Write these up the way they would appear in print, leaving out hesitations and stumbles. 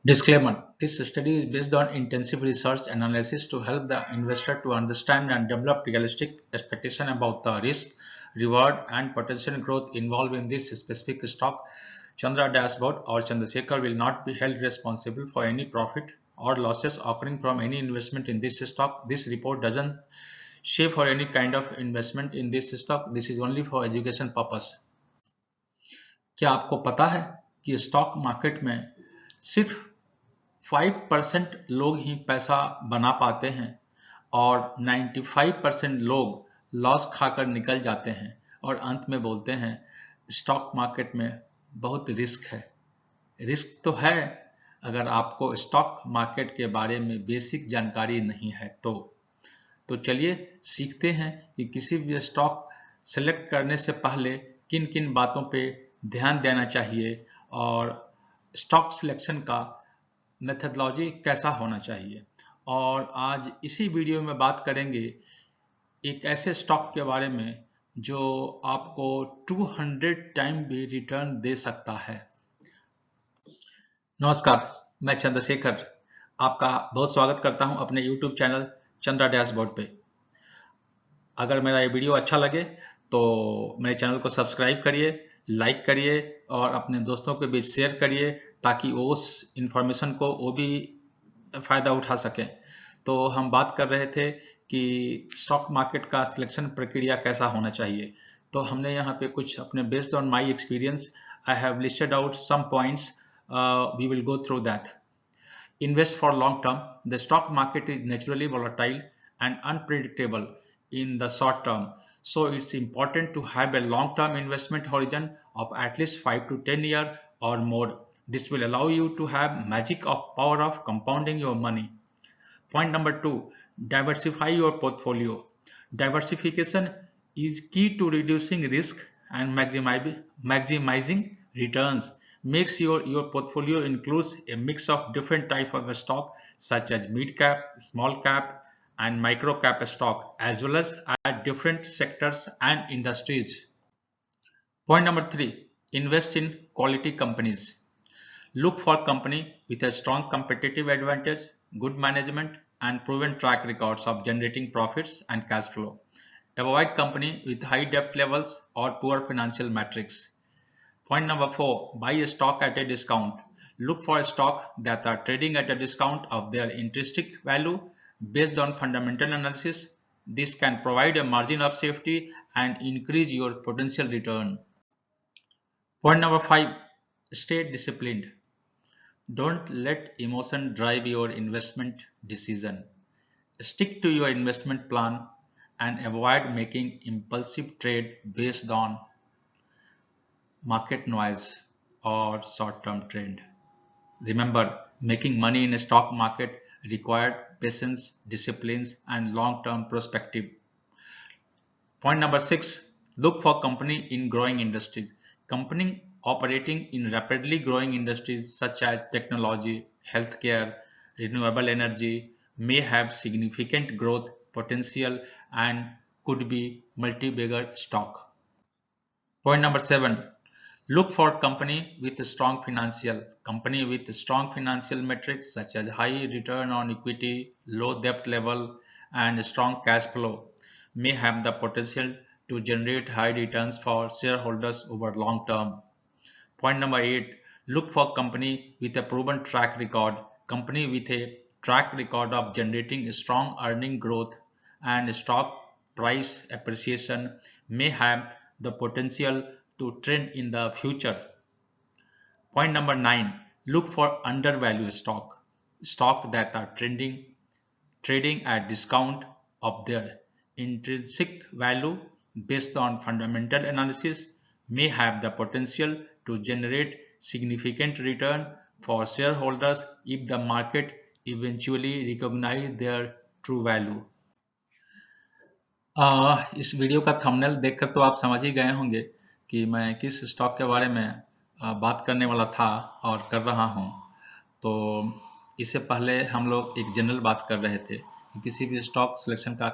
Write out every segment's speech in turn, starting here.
Disclaimer: this study is based on intensive research analysis to help the investor to understand and develop realistic expectation about the risk, reward, and potential growth involved in this specific stock. Chandra Dashboard or Chandrasekhar will not be held responsible for any profit or losses occurring from any investment in this stock. This report doesn't shape for any kind of investment in this stock. This is only for education purpose. क्या आपको पता है कि stock market में सिर्फ 5% लोग ही पैसा बना पाते हैं और 95% लोग लॉस खाकर निकल जाते हैं और अंत में बोलते हैं स्टॉक मार्केट में बहुत रिस्क है। रिस्क तो है अगर आपको स्टॉक मार्केट के बारे में बेसिक जानकारी नहीं है तो चलिए सीखते हैं कि किसी भी स्टॉक सेलेक्ट करने से पहले किन किन बातों पे ध्यान देना चाहिए और स्टॉक सिलेक्शन का मेथडोलॉजी कैसा होना चाहिए। और आज इसी वीडियो में बात करेंगे एक ऐसे स्टॉक के बारे में जो आपको 200 टाइम भी रिटर्न दे सकता है। नमस्कार, मैं चंद्रशेखर आपका बहुत स्वागत करता हूं अपने YouTube चैनल चंद्रा डैशबोर्ड पे। अगर मेरा ये वीडियो अच्छा लगे तो मेरे चैनल को सब्सक्राइब करिए, लाइक करिए और अपने दोस्तों के बीच शेयर करिए ताकि वो उस इंफॉर्मेशन को वो भी फ़ायदा उठा सकें। तो हम बात कर रहे थे कि स्टॉक मार्केट का सिलेक्शन प्रक्रिया कैसा होना चाहिए। तो हमने यहाँ पे कुछ अपने based on my experience I have listed out some points, we will go through that. Invest for long term. The stock market is naturally volatile and unpredictable in the short term. So it's important to have a long-term investment horizon of at least 5 to 10 years or more. This will allow you to have magic of power of compounding your money. Point number 2, diversify your portfolio. Diversification is key to reducing risk and maximizing returns. Makes your portfolio includes a mix of different type of stock such as mid cap, small cap and micro cap stock as well as at different sectors and industries. Point number 3, invest in quality companies. Look for company with a strong competitive advantage, good management and proven track records of generating profits and cash flow. Avoid company with high debt levels or poor financial metrics. Point number 4, buy a stock at a discount. Look for a stock that are trading at a discount of their intrinsic value based on fundamental analysis. This can provide a margin of safety and increase your potential return. Point number 5, stay disciplined. Don't let emotion drive your investment decision. Stick to your investment plan and avoid making impulsive trade based on market noise or short-term trend. Remember, making money in a stock market required patience, disciplines, and long-term perspective. Point number 6, look for company in growing industries. Company operating in rapidly growing industries such as technology, healthcare, renewable energy may have significant growth potential and could be multi-bagger stock. Point number 7, look for company with strong financial metrics such as high return on equity, low debt level, and strong cash flow may have the potential to generate high returns for shareholders over long term. Point number 8, look for company with a proven track record. Company with a track record of generating strong earning growth and stock price appreciation may have the potential to trend in the future. Point number 9, look for undervalued stock that are trading at discount of their intrinsic value based on fundamental analysis may have the potential to generate significant return for shareholders if the market eventually recognize their true value. इस video का thumbnail देखकर तो आप समझ ही गए होंगे कि मैं किस स्टॉक के बारे में बात करने वाला था और कर रहा हूं। तो इससे पहले हम लोग एक जनरल बात कर रहे थे कि किसी भी स्टॉक सिलेक्शन का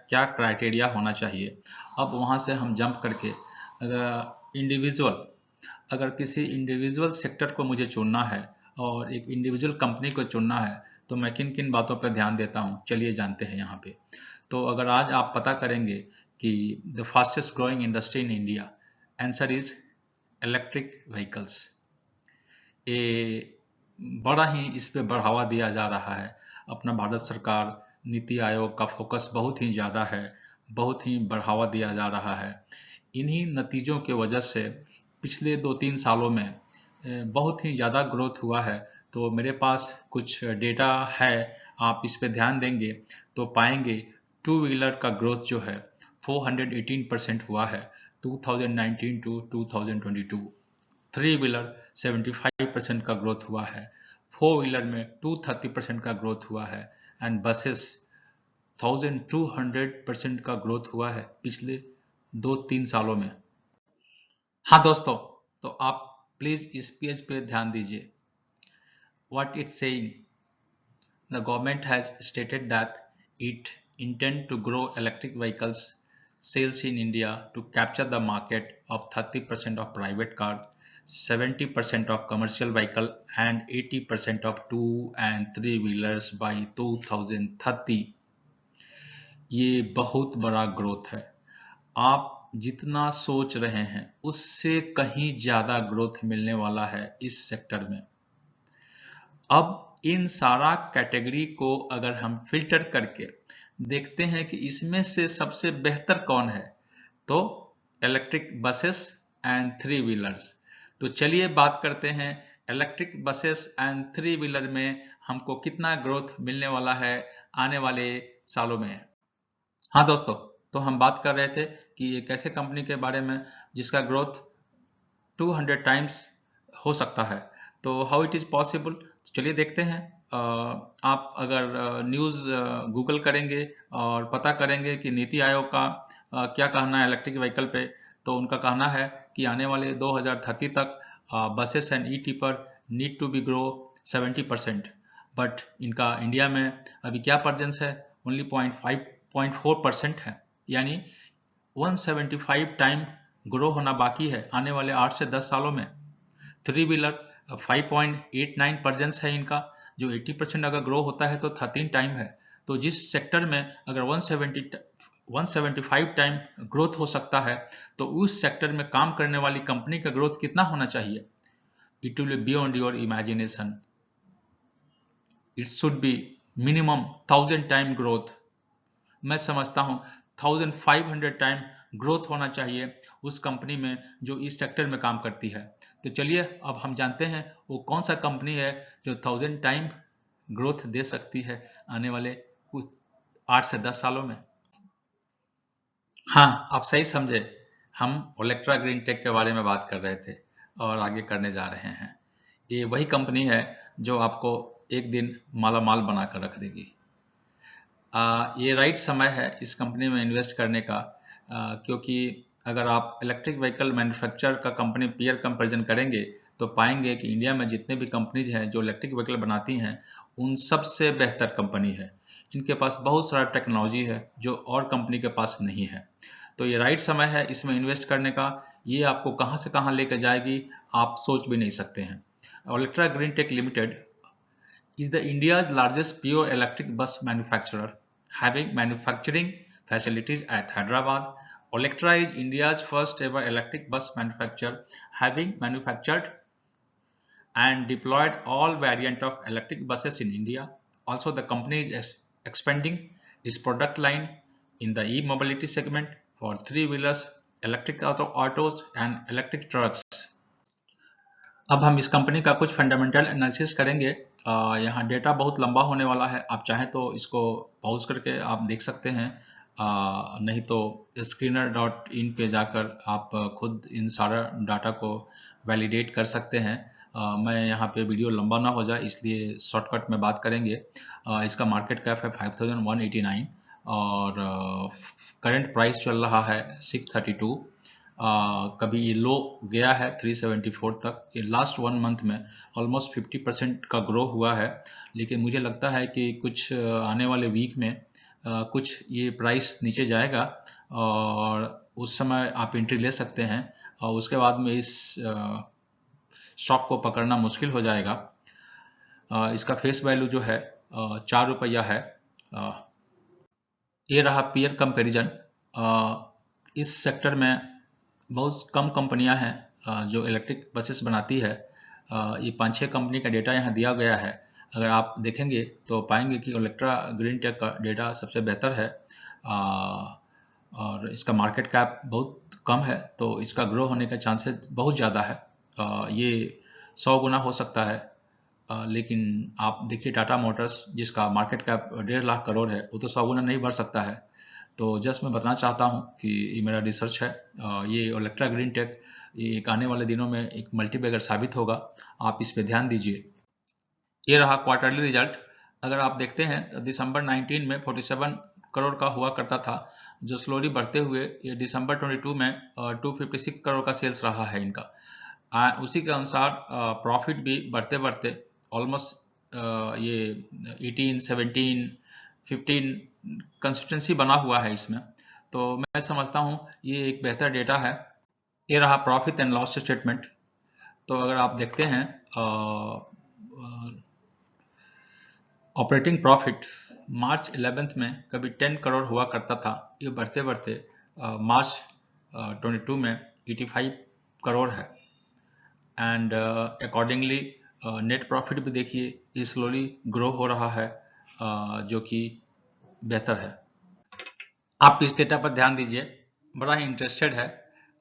क्या क्राइटेरिया होना चाहिए। अब वहां से हम जंप करके अगर किसी इंडिविजुअल सेक्टर को मुझे चुनना है और एक इंडिविजुअल कंपनी को चुनना है तो मैं किन किन बातों पर ध्यान देता हूँ, चलिए जानते हैं यहाँ पे। तो अगर आज आप पता करेंगे कि the fastest growing industry in India, answer is electric vehicles. ये बड़ा ही इस पे बढ़ावा दिया जा रहा है। अपना भारत सरकार, नीति आयोग का फोकस बहुत ही ज़्यादा है, बहुत ही बढ़ावा दिया जा रहा है। इन्हीं नतीजों के वजह से पिछले 2-3 सालों में बहुत ही ज़्यादा ग्रोथ हुआ है। तो मेरे पास कुछ डेटा है, आप इस पे ध्यान देंगे तो पाएंगे टू व्हीलर का ग्रोथ जो है 418% हुआ है 2019 टू 2022। थ्री व्हीलर 75% का ग्रोथ हुआ है, फोर व्हीलर में 230% का ग्रोथ हुआ है, एंड बसेस 1200% का ग्रोथ हुआ है पिछले 2-3 सालों में। हाँ दोस्तों, तो आप प्लीज इस पेज पे ध्यान दीजिए। What it's saying, the government has stated that it intend to grow electric vehicles sales in India to capture the market of 30% of private car, 70% of commercial vehicle and 80% of two and three wheelers by 2030। ये बहुत बड़ा growth है। आप जितना सोच रहे हैं उससे कहीं ज्यादा ग्रोथ मिलने वाला है इस सेक्टर में। अब इन सारा कैटेगरी को अगर हम फिल्टर करके देखते हैं कि इसमें से सबसे बेहतर कौन है, तो electric buses and three wheelers. तो चलिए बात करते हैं electric buses and three wheeler में हमको कितना ग्रोथ मिलने वाला है आने वाले सालों में। हाँ दोस्तों, तो हम बात कर रहे थे कि एक ऐसे कंपनी के बारे में जिसका ग्रोथ 200 टाइम्स हो सकता है। तो हाउ इट इज़ पॉसिबल, चलिए देखते हैं। आप अगर न्यूज़ गूगल करेंगे और पता करेंगे कि नीति आयोग का क्या कहना है इलेक्ट्रिक व्हीकल पे, तो उनका कहना है कि आने वाले 2030 तक buses and E tipper need to be grow 70%। But इनका इंडिया में अभी क्या प्रेजेंस है, ओनली 0.4% है, यानी 175 टाइम ग्रो होना बाकी है आने वाले 8 से 10 सालों में। थ्री व्हीलर 5.89 प्रेजेंस है इनका, जो 80% अगर ग्रो होता है तो 13 टाइम है। तो जिस सेक्टर में अगर 175 टाइम ग्रोथ हो सकता है, तो उस सेक्टर में काम करने वाली कंपनी का ग्रोथ कितना होना चाहिए? It will be beyond your imagination. It should be minimum 1000 time growth. मैं समझता हूं 1500 टाइम ग्रोथ होना चाहिए उस कंपनी में जो इस सेक्टर में काम करती है। तो चलिए अब हम जानते हैं वो कौन सा कंपनी है जो 1000 टाइम ग्रोथ दे सकती है आने वाले कुछ 8 से 10 सालों में। हाँ, आप सही समझे, हम ओलेक्ट्रा ग्रीन टेक के बारे में बात कर रहे थे और आगे करने जा रहे हैं। ये वही कंपनी है जो आपको एक दिन माला माल बना कर रख देगी। ये राइट समय है इस कंपनी में इन्वेस्ट करने का, क्योंकि अगर आप इलेक्ट्रिक व्हीकल मैन्युफैक्चर का कंपनी पीयर कंपैरिजन करेंगे तो पाएंगे कि इंडिया में जितने भी कंपनीज हैं जो इलेक्ट्रिक व्हीकल बनाती हैं उन सबसे बेहतर कंपनी है। इनके पास बहुत सारा टेक्नोलॉजी है जो और कंपनी के पास नहीं है। तो ये राइट समय है इसमें इन्वेस्ट करने का। ये आपको कहाँ से कहाँ लेकर जाएगी आप सोच भी नहीं सकते हैं। Olectra Green Tech limited is the India's largest pure electric bus manufacturer, having manufacturing facilities at Hyderabad. Olectra is India's first ever electric bus manufacturer, having manufactured and deployed all variant of electric buses in India. Also, the company is expanding its product line in the e-mobility segment for three-wheelers, electric autos and electric trucks. अब हम इस company का कुछ fundamental analysis करेंगे। यहाँ data बहुत लंबा होने वाला है, आप चाहें तो इसको पॉज करके आप देख सकते हैं, नहीं तो screener.in पे जाकर आप खुद इन सारा डाटा को वैलिडेट कर सकते हैं। मैं यहाँ पे वीडियो लंबा ना हो जाए इसलिए शॉर्टकट में बात करेंगे। इसका मार्केट कैप है 5189 और करंट प्राइस चल रहा है 632। कभी ये लो गया है 374 तक। ये लास्ट 1 मंथ में ऑलमोस्ट 50% का ग्रो हुआ है, लेकिन मुझे लगता है कि कुछ आने वाले वीक में कुछ ये प्राइस नीचे जाएगा और उस समय आप एंट्री ले सकते हैं और उसके बाद में इस स्टॉक को पकड़ना मुश्किल हो जाएगा। इसका फेस वैल्यू जो है 4 रुपया है। ये रहा पीयर कंपैरिजन। इस सेक्टर में बहुत कम कंपनियां हैं जो इलेक्ट्रिक बसेस बनाती है। ये 5-6 कंपनी का डेटा यहाँ दिया गया है। अगर आप देखेंगे तो पाएंगे कि ओलेक्ट्रा ग्रीन टेक का डेटा सबसे बेहतर है और इसका मार्केट कैप बहुत कम है, तो इसका ग्रो होने का चांसेस बहुत ज़्यादा है। ये 100 गुना हो सकता है। लेकिन आप देखिए टाटा मोटर्स जिसका मार्केट कैप 1.5 लाख करोड़ है, वो तो 100 गुना नहीं बढ़ सकता है। तो जस्ट मैं बताना चाहता हूँ कि ये मेरा रिसर्च है। ये ओलेक्ट्रा ग्रीन टेक एक आने वाले दिनों में एक मल्टीबैगर साबित होगा। आप इस पे ध्यान दीजिए। ये रहा क्वार्टरली रिजल्ट। अगर आप देखते हैं तो दिसंबर 19 में 47 करोड़ का हुआ करता था, जो स्लोली बढ़ते हुए ये दिसंबर 22 में 256 करोड़ का सेल्स रहा है इनका। उसी के अनुसार प्रॉफिट भी बढ़ते बढ़ते ऑलमोस्ट ये 18, 17, 15 कंसिस्टेंसी बना हुआ है इसमें। तो मैं समझता हूँ ये एक बेहतर डेटा है। ये रहा प्रॉफिट एंड लॉस स्टेटमेंट। तो अगर आप देखते हैं ऑपरेटिंग प्रॉफिट मार्च 11 में कभी 10 करोड़ हुआ करता था, ये बढ़ते बढ़ते मार्च 22 में 85 करोड़ है। एंड अकॉर्डिंगली नेट प्रॉफिट भी देखिए ये स्लोली ग्रो हो रहा है, जो कि बेहतर है। आप इस डेटा पर ध्यान दीजिए, बड़ा ही इंटरेस्टेड है।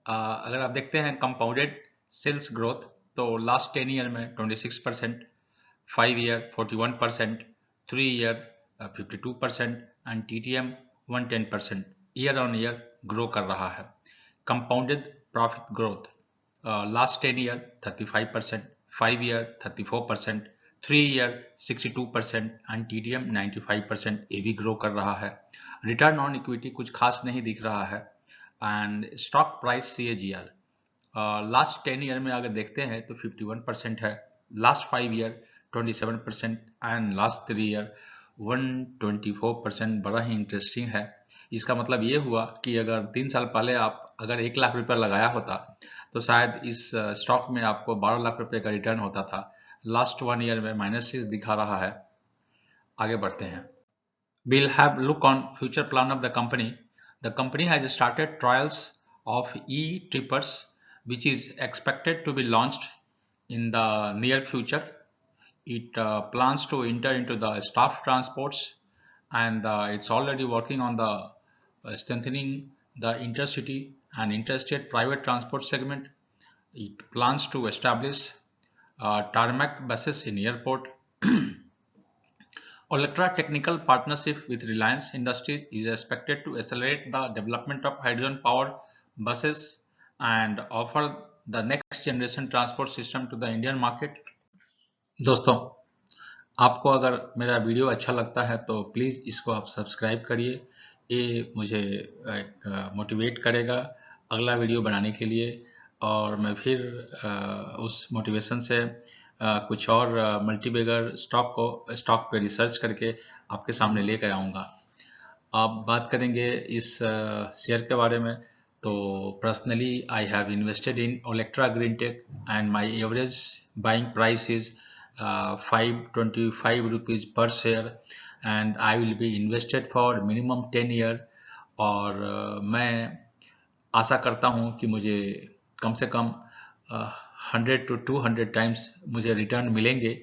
अगर आप देखते हैं कंपाउंडेड सेल्स ग्रोथ, तो लास्ट 10 ईयर में 26%, 5 year 41%, 3 year 52% and TTM 110% year on year grow कर रहा है। Compounded profit growth last 10 year 35%, 5 year 34%, 3 year 62% and TTM 95% ये भी ग्रो कर रहा है। रिटर्न ऑन इक्विटी कुछ खास नहीं दिख रहा है। And stock price CAGR last 10 year में अगर देखते हैं तो 51% है, last 5 year 27% and last 3 year 124%। बड़ा ही इंटरेस्टिंग है। इसका मतलब ये हुआ कि अगर 3 साल पहले आप अगर 1 लाख रुपया लगाया होता तो शायद इस स्टॉक में आपको 12 लाख रुपए का रिटर्न होता था। लास्ट 1 ईयर में -6 दिखा रहा है। आगे बढ़ते हैं। We'll have look on future plan of the company. The company has started trials of e-trippers, which is expected to be launched in the near future. It plans to enter into the staff transports, and it's already working on the strengthening the intercity and interstate private transport segment. It plans to establish tarmac buses in airport. Olectra technical partnership with Reliance Industries is expected to accelerate the development of hydrogen-powered buses and offer the next generation transport system to the Indian market. दोस्तों, आपको अगर मेरा video अच्छा लगता है तो please इसको आप सब्सक्राइब करिए। ये मुझे मोटिवेट करेगा अगला वीडियो बनाने के लिए, और मैं फिर उस मोटिवेशन से कुछ और मल्टीबैगर स्टॉक पे रिसर्च करके आपके सामने लेकर आऊँगा। आप बात करेंगे इस शेयर के बारे में, तो personally I have invested in Olectra Green Tech and my average buying price is 525 rupees per share and I will be invested for minimum 10 year। और मैं आशा करता हूँ कि मुझे कम से कम 100 to 200 टाइम्स मुझे रिटर्न मिलेंगे।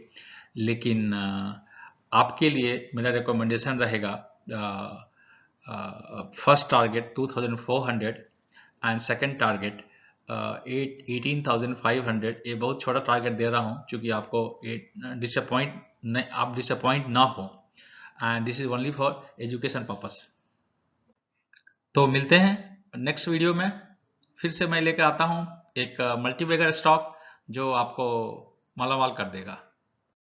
लेकिन आपके लिए मेरा रिकमेंडेशन रहेगा first target 2400 and second target 18,500। ये बहुत छोटा टारगेट दे रहा हूँ क्योंकि आपको डिसअपॉइंट ना हो, and this is only for education purpose. तो मिलते हैं नेक्स्ट वीडियो में। फिर से मैं लेकर आता हूँ एक मल्टीबैगर स्टॉक जो आपको मालामाल कर देगा।